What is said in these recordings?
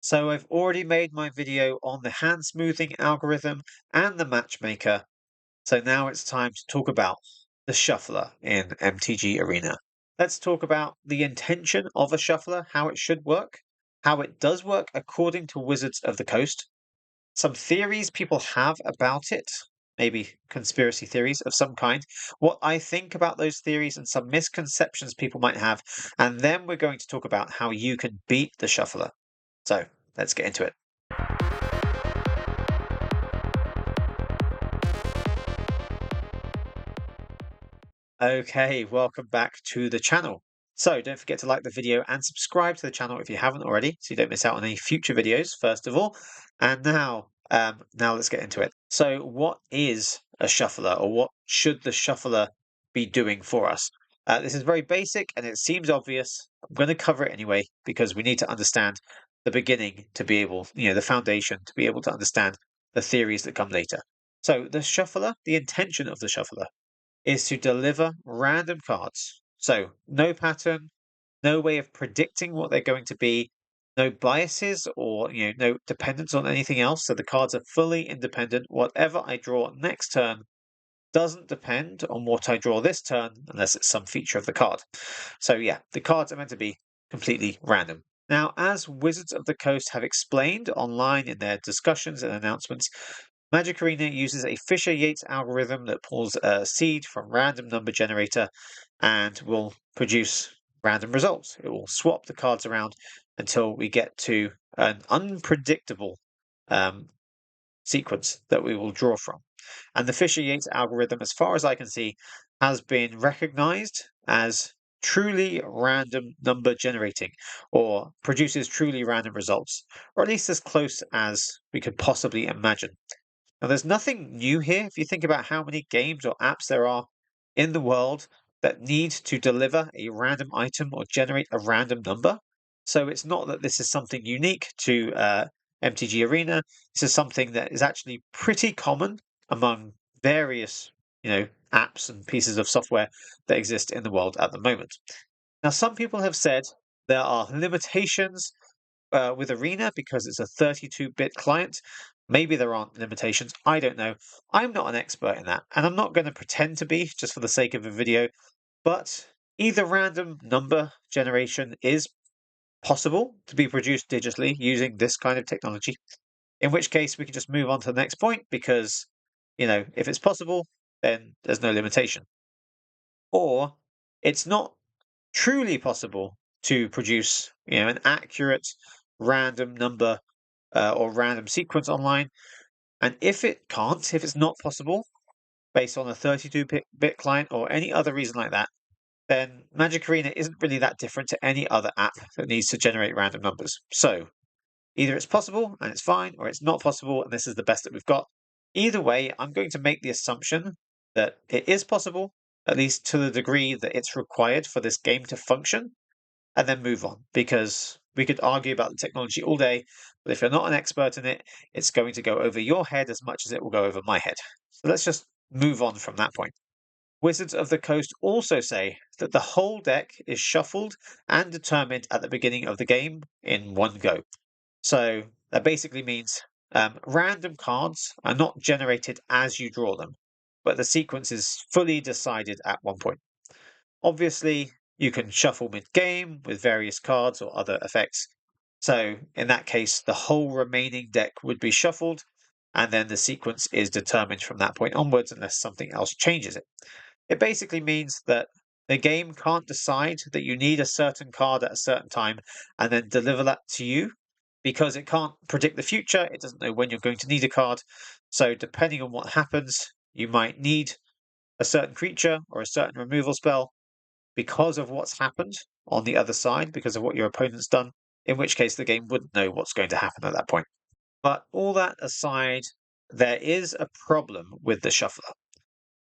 So I've already made my video on the hand smoothing algorithm and the matchmaker. So now it's time to talk about the shuffler in MTG Arena. Let's talk about the intention of a shuffler, how it should work, how it does work according to Wizards of the Coast, some theories people have about it, maybe conspiracy theories of some kind, what I think about those theories and some misconceptions people might have, and then we're going to talk about how you can beat the shuffler. So let's get into it. Okay, welcome back to the channel. So don't forget to like the video and subscribe to the channel if you haven't already, so you don't miss out on any future videos, first of all. And now let's get into it. So what is a shuffler, or what should the shuffler be doing for us? This is very basic and it seems obvious. I'm going to cover it anyway because we need to understand the beginning to be able, the foundation to be able to understand the theories that come later. So the shuffler, the intention of the shuffler is to deliver random cards. So no pattern, no way of predicting what they're going to be, no biases or no dependence on anything else. So the cards are fully independent. Whatever I draw next turn doesn't depend on what I draw this turn unless it's some feature of the card. So yeah, the cards are meant to be completely random. Now, as Wizards of the Coast have explained online in their discussions and announcements, Magic Arena uses a Fisher-Yates algorithm that pulls a seed from random number generator and will produce random results. It will swap the cards around until we get to an unpredictable um, sequence that we will draw from. And the Fisher-Yates algorithm, as far as I can see, has been recognized as truly random number generating, or produces truly random results, or at least as close as we could possibly imagine. Now, there's nothing new here. If you think about how many games or apps there are in the world that need to deliver a random item or generate a random number. So it's not that this is something unique to MTG Arena. This is something that is actually pretty common among various, apps and pieces of software that exist in the world at the moment. Now, some people have said there are limitations with Arena because it's a 32-bit client. Maybe there aren't limitations. I don't know. I'm not an expert in that, and I'm not going to pretend to be just for the sake of a video. But either random number generation is possible to be produced digitally using this kind of technology, in which case we can just move on to the next point because, if it's possible, then there's no limitation. Or it's not truly possible to produce, an accurate random number or random sequence online. And if it's not possible based on a 32-bit client or any other reason like that, then Magic Arena isn't really that different to any other app that needs to generate random numbers. So either it's possible and it's fine, or it's not possible and this is the best that we've got. Either way, I'm going to make the assumption that it is possible, at least to the degree that it's required for this game to function, and then move on, because we could argue about the technology all day, but if you're not an expert in it, it's going to go over your head as much as it will go over my head. So let's just move on from that point. Wizards of the Coast also say that the whole deck is shuffled and determined at the beginning of the game in one go. So that basically means random cards are not generated as you draw them, but the sequence is fully decided at one point. Obviously, you can shuffle mid-game with various cards or other effects. So in that case, the whole remaining deck would be shuffled, and then the sequence is determined from that point onwards unless something else changes it. It basically means that the game can't decide that you need a certain card at a certain time and then deliver that to you because it can't predict the future. It doesn't know when you're going to need a card. So depending on what happens, you might need a certain creature or a certain removal spell because of what's happened on the other side, because of what your opponent's done, in which case the game wouldn't know what's going to happen at that point. But all that aside, there is a problem with the shuffler,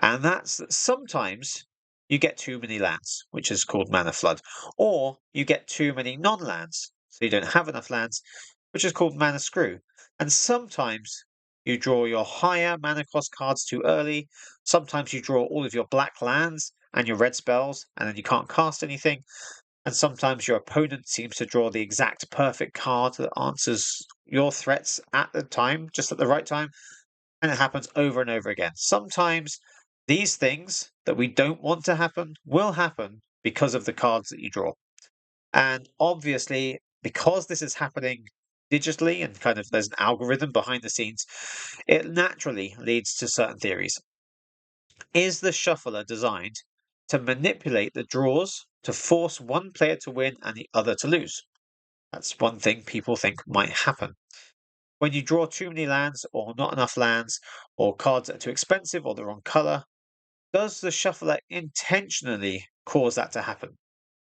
and that's that sometimes you get too many lands, which is called mana flood, or you get too many non-lands, so you don't have enough lands, which is called mana screw. And sometimes you draw your higher mana cost cards too early. Sometimes you draw all of your black lands and your red spells, and then you can't cast anything. and sometimes your opponent seems to draw the exact perfect card that answers your threats at the time, just at the right time, and it happens over and over again. Sometimes these things that we don't want to happen will happen because of the cards that you draw. And obviously, because this is happening digitally and kind of there's an algorithm behind the scenes, it naturally leads to certain theories. Is the shuffler designed to manipulate the draws to force one player to win and the other to lose? That's one thing people think might happen. When you draw too many lands, or not enough lands, or cards that are too expensive or the wrong color, does the shuffler intentionally cause that to happen?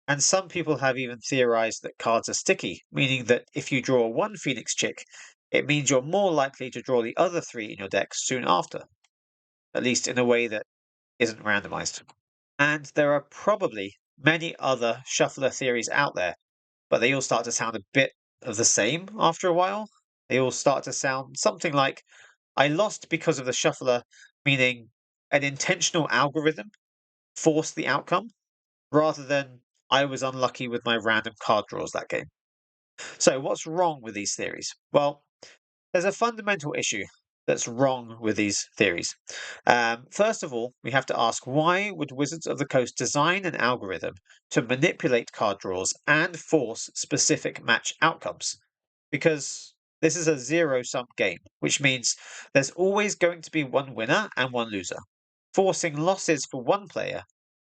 And some people have even theorized that cards are sticky, meaning that if you draw one Phoenix Chick, it means you're more likely to draw the other three in your deck soon after, at least in a way that isn't randomized. And there are probably many other shuffler theories out there, but they all start to sound a bit of the same after a while. They all start to sound something like, I lost because of the shuffler, meaning an intentional algorithm forced the outcome, rather than I was unlucky with my random card draws that game. So, what's wrong with these theories? Well, there's a fundamental issue that's wrong with these theories. First of all, we have to ask, why would Wizards of the Coast design an algorithm to manipulate card draws and force specific match outcomes? Because this is a zero-sum game, which means there's always going to be one winner and one loser. Forcing losses for one player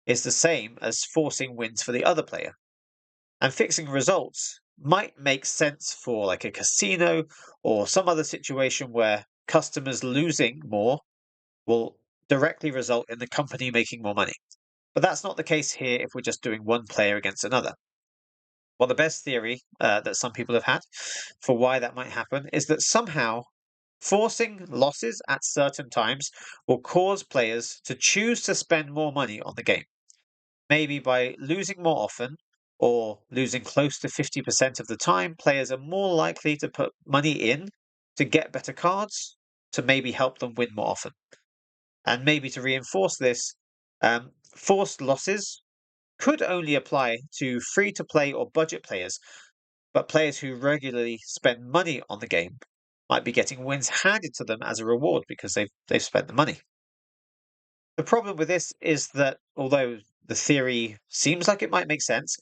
is the same as forcing wins for the other player. And fixing results might make sense for like a casino or some other situation where customers losing more will directly result in the company making more money. But that's not the case here if we're just doing one player against another. Well, the best theory that some people have had for why that might happen is that somehow forcing losses at certain times will cause players to choose to spend more money on the game. Maybe by losing more often or losing close to 50% of the time, players are more likely to put money in to get better cards to maybe help them win more often. And maybe to reinforce this, forced losses could only apply to free to play or budget players, but players who regularly spend money on the game might be getting wins handed to them as a reward because they've spent the money. The problem with this is that although the theory seems like it might make sense,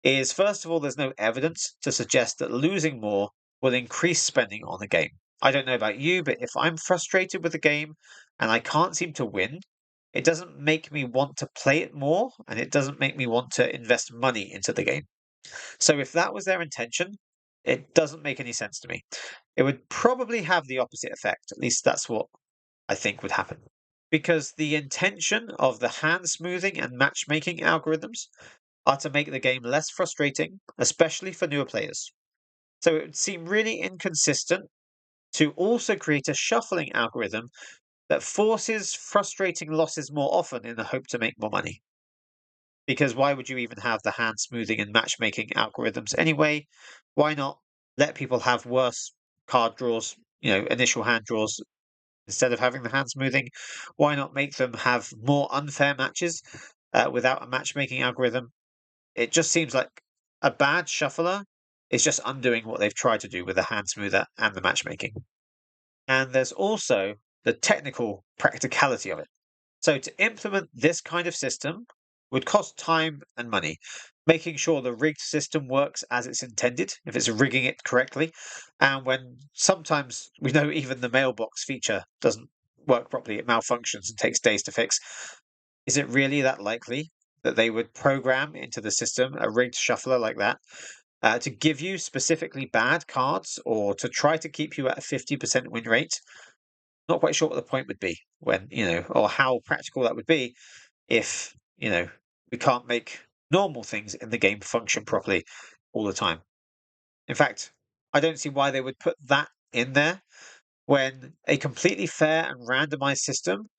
is first of all, there's no evidence to suggest that losing more will increase spending on the game. I don't know about you, but if I'm frustrated with the game and I can't seem to win, it doesn't make me want to play it more and it doesn't make me want to invest money into the game. So if that was their intention, it doesn't make any sense to me. It would probably have the opposite effect. At least that's what I think would happen. Because the intention of the hand smoothing and matchmaking algorithms are to make the game less frustrating, especially for newer players. So it would seem really inconsistent to also create a shuffling algorithm that forces frustrating losses more often in the hope to make more money. Because why would you even have the hand smoothing and matchmaking algorithms anyway? Why not let people have worse card draws, initial hand draws instead of having the hand smoothing? Why not make them have more unfair matches without a matchmaking algorithm? It just seems like a bad shuffler is just undoing what they've tried to do with the hand smoother and the matchmaking. And there's also the technical practicality of it. So to implement this kind of system would cost time and money, making sure the rigged system works as it's intended, if it's rigging it correctly. And when sometimes we know even the mailbox feature doesn't work properly, it malfunctions and takes days to fix. Is it really that likely that they would program into the system a rigged shuffler like that to give you specifically bad cards or to try to keep you at a 50% win rate? Not quite sure what the point would be when, or how practical that would be if, we can't make normal things in the game function properly all the time. In fact, I don't see why they would put that in there when a completely fair and randomized system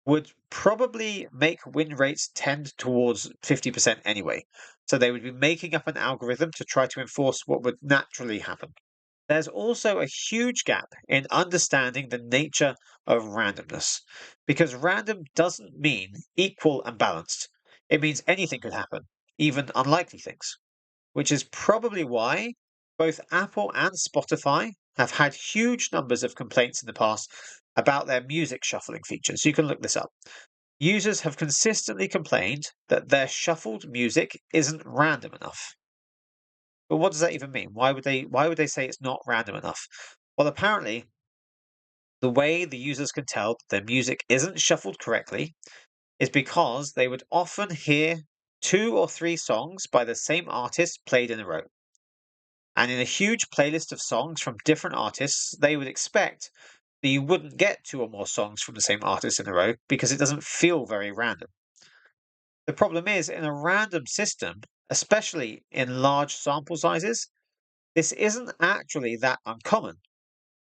would probably make win rates tend towards 50% anyway. So they would be making up an algorithm to try to enforce what would naturally happen. There's also a huge gap in understanding the nature of randomness, because random doesn't mean equal and balanced. It means anything could happen. even unlikely things, which is probably why both Apple and Spotify have had huge numbers of complaints in the past about their music shuffling features. You can look this up. Users have consistently complained that their shuffled music isn't random enough. But what does that even mean? Why would they say it's not random enough? Well, apparently, the way the users can tell that their music isn't shuffled correctly is because they would often hear two or three songs by the same artist played in a row. And in a huge playlist of songs from different artists, they would expect that you wouldn't get two or more songs from the same artist in a row because it doesn't feel very random. The problem is, in a random system, especially in large sample sizes, this isn't actually that uncommon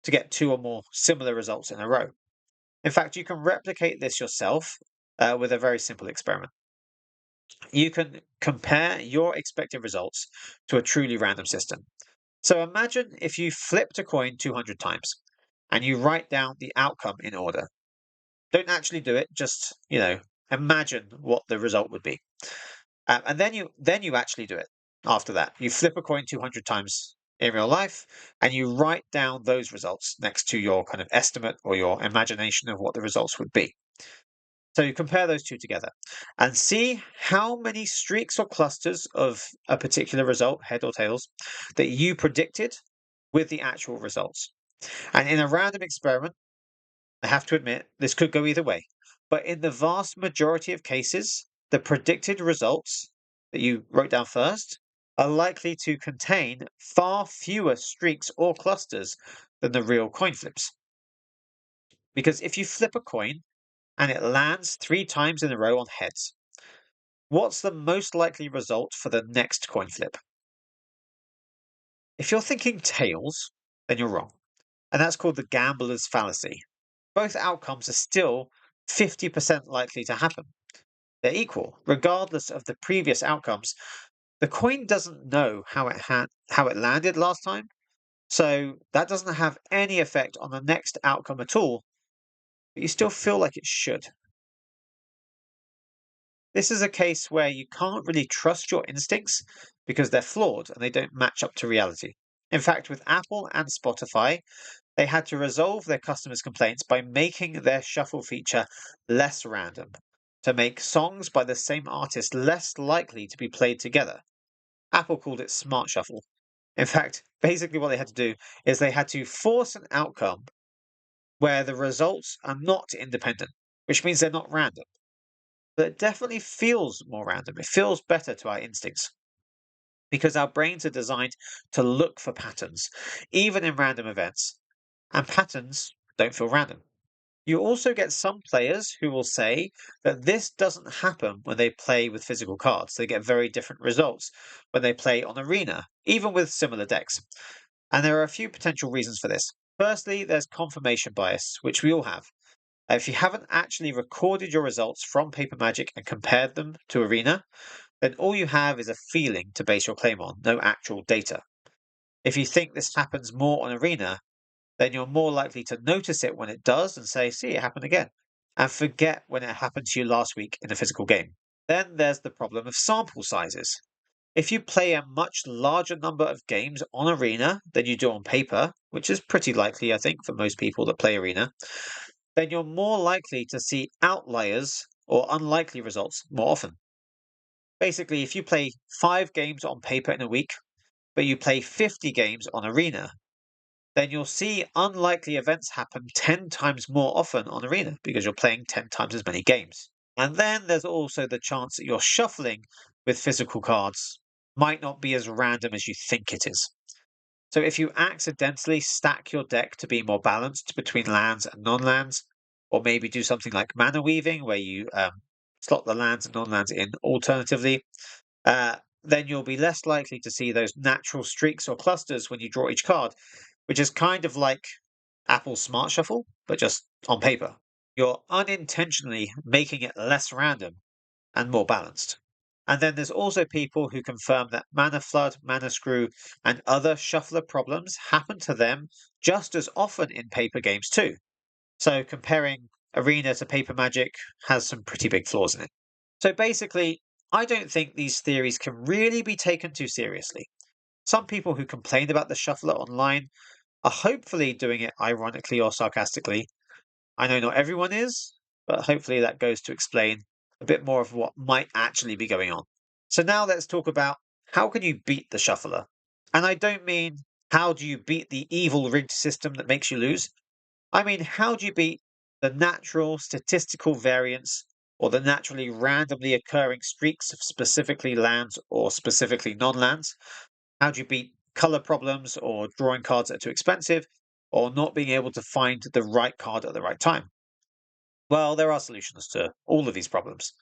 to get two or more similar results in a row. In fact, you can replicate this yourself with a very simple experiment. You can compare your expected results to a truly random system. So imagine if you flipped a coin 200 times and you write down the outcome in order. Don't actually do it, just, imagine what the result would be. And then you actually do it after that. You flip a coin 200 times in real life and you write down those results next to your kind of estimate or your imagination of what the results would be. So you compare those two together and see how many streaks or clusters of a particular result, head or tails, that you predicted with the actual results. And in a random experiment, I have to admit, this could go either way. But in the vast majority of cases, the predicted results that you wrote down first are likely to contain far fewer streaks or clusters than the real coin flips. Because if you flip a coin and it lands 3 times in a row on heads, what's the most likely result for the next coin flip? If you're thinking tails, then you're wrong. And that's called the gambler's fallacy. Both outcomes are still 50% likely to happen. They're equal, regardless of the previous outcomes. The coin doesn't know how it landed last time, so that doesn't have any effect on the next outcome at all, but you still feel like it should. This is a case where you can't really trust your instincts because they're flawed and they don't match up to reality. In fact, with Apple and Spotify, they had to resolve their customers' complaints by making their shuffle feature less random, to make songs by the same artist less likely to be played together. Apple called it Smart Shuffle. In fact, basically what they had to do is they had to force an outcome where the results are not independent, which means they're not random. But it definitely feels more random. It feels better to our instincts because our brains are designed to look for patterns, even in random events, and patterns don't feel random. You also get some players who will say that this doesn't happen when they play with physical cards. They get very different results when they play on Arena, even with similar decks. And there are a few potential reasons for this. Firstly, there's confirmation bias, which we all have. If you haven't actually recorded your results from Paper Magic and compared them to Arena, then all you have is a feeling to base your claim on, no actual data. If you think this happens more on Arena, then you're more likely to notice it when it does and say, see, it happened again, and forget when it happened to you last week in a physical game. Then there's the problem of sample sizes. If you play a much larger number of games on Arena than you do on paper, which is pretty likely, I think, for most people that play Arena, then you're more likely to see outliers or unlikely results more often. Basically, if you play 5 games on paper in a week, but you play 50 games on Arena, then you'll see unlikely events happen 10 times more often on Arena because you're playing 10 times as many games. And then there's also the chance that your shuffling with physical cards might not be as random as you think it is. So if you accidentally stack your deck to be more balanced between lands and non-lands, or maybe do something like mana weaving where you slot the lands and non-lands in alternatively, then you'll be less likely to see those natural streaks or clusters when you draw each card, which is kind of like Apple's Smart Shuffle, but just on paper. You're unintentionally making it less random and more balanced. And then there's also people who confirm that Mana Flood, Mana Screw, and other shuffler problems happen to them just as often in paper games too. So comparing Arena to Paper Magic has some pretty big flaws in it. So basically, I don't think these theories can really be taken too seriously. Some people who complain about the shuffler online are hopefully doing it ironically or sarcastically. I know not everyone is, but hopefully that goes to explain a bit more of what might actually be going on. So now let's talk about how can you beat the shuffler? And I don't mean how do you beat the evil rigged system that makes you lose? I mean, how do you beat the natural statistical variance or the naturally randomly occurring streaks of specifically lands or specifically non-lands? How do you beat color problems or drawing cards that are too expensive or not being able to find the right card at the right time? Well, there are solutions to all of these problems,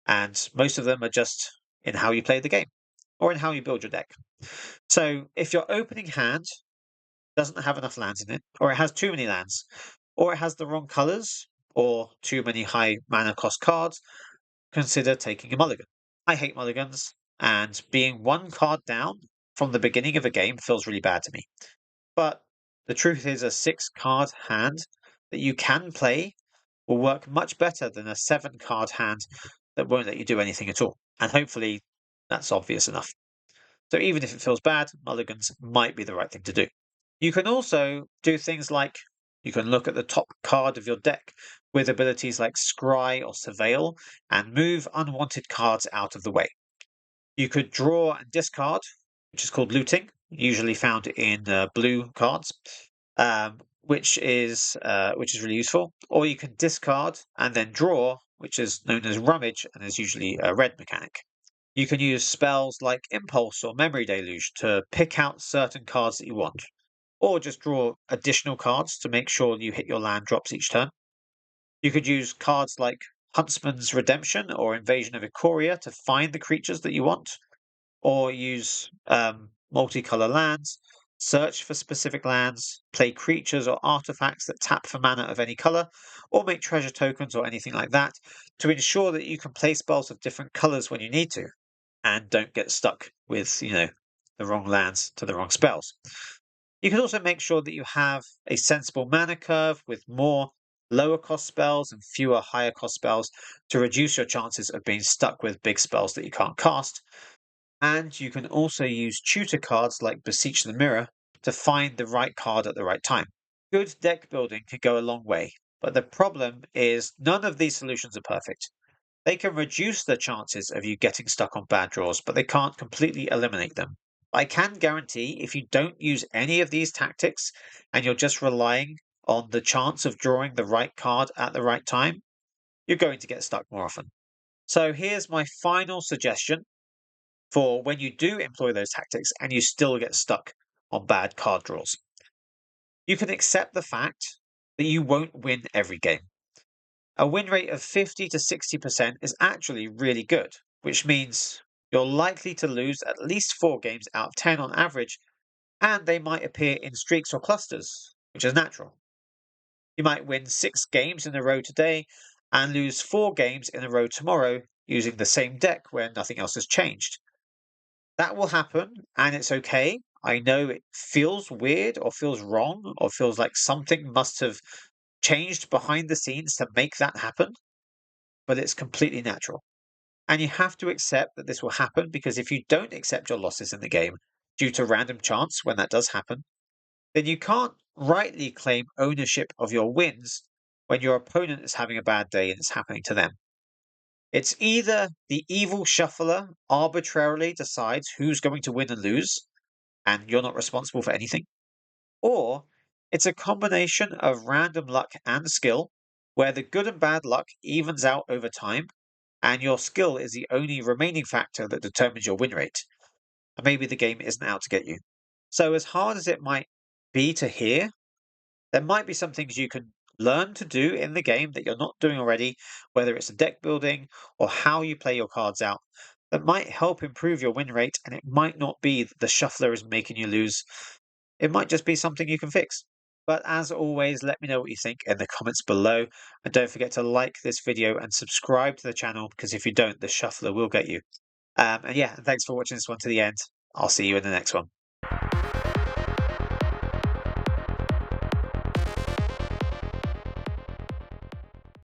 and most of them are just in how you play the game or in how you build your deck. So, if your opening hand doesn't have enough lands in it, or it has too many lands, or it has the wrong colors, or too many high mana cost cards, consider taking a mulligan. I hate mulligans, and being one card down from the beginning of a game feels really bad to me. But the truth is, a 6 card hand that you can play will work much better than a 7 card hand that won't let you do anything at all. And hopefully that's obvious enough. So even if it feels bad, mulligans might be the right thing to do. You can also do things like you can look at the top card of your deck with abilities like Scry or Surveil and move unwanted cards out of the way. You could draw and discard, which is called looting, usually found in blue cards, which is really useful. Or you can discard and then draw, which is known as rummage and is usually a red mechanic. You can use spells like Impulse or Memory Deluge to pick out certain cards that you want, or just draw additional cards to make sure you hit your land drops each turn. You could use cards like Huntsman's Redemption or Invasion of Ikoria to find the creatures that you want, or use multicolor lands, search for specific lands, play creatures or artifacts that tap for mana of any color, or make treasure tokens or anything like that to ensure that you can play spells of different colors when you need to and don't get stuck with, the wrong lands to the wrong spells. You can also make sure that you have a sensible mana curve with more lower cost spells and fewer higher cost spells to reduce your chances of being stuck with big spells that you can't cast. And you can also use tutor cards like Beseech the Mirror to find the right card at the right time. Good deck building can go a long way, but the problem is none of these solutions are perfect. They can reduce the chances of you getting stuck on bad draws, but they can't completely eliminate them. I can guarantee if you don't use any of these tactics and you're just relying on the chance of drawing the right card at the right time, you're going to get stuck more often. So here's my final suggestion for when you do employ those tactics and you still get stuck on bad card draws. You can accept the fact that you won't win every game. A win rate of 50 to 60% is actually really good, which means you're likely to lose at least 4 games out of 10 on average, and they might appear in streaks or clusters, which is natural. You might win 6 games in a row today and lose 4 games in a row tomorrow using the same deck where nothing else has changed. That will happen, and it's okay. I know it feels weird or feels wrong or feels like something must have changed behind the scenes to make that happen, but it's completely natural. And you have to accept that this will happen because if you don't accept your losses in the game due to random chance when that does happen, then you can't rightly claim ownership of your wins when your opponent is having a bad day and it's happening to them. It's either the evil shuffler arbitrarily decides who's going to win and lose, and you're not responsible for anything, or it's a combination of random luck and skill where the good and bad luck evens out over time and your skill is the only remaining factor that determines your win rate. And maybe the game isn't out to get you. So, as hard as it might be to hear, there might be some things you can learn to do in the game that you're not doing already, whether it's deck building or how you play your cards out, that might help improve your win rate. And it might not be that the shuffler is making you lose, it might just be something you can fix. But as always, let me know what you think in the comments below. And don't forget to like this video and subscribe to the channel because if you don't, the shuffler will get you. And yeah, thanks for watching this one to the end. I'll see you in the next one.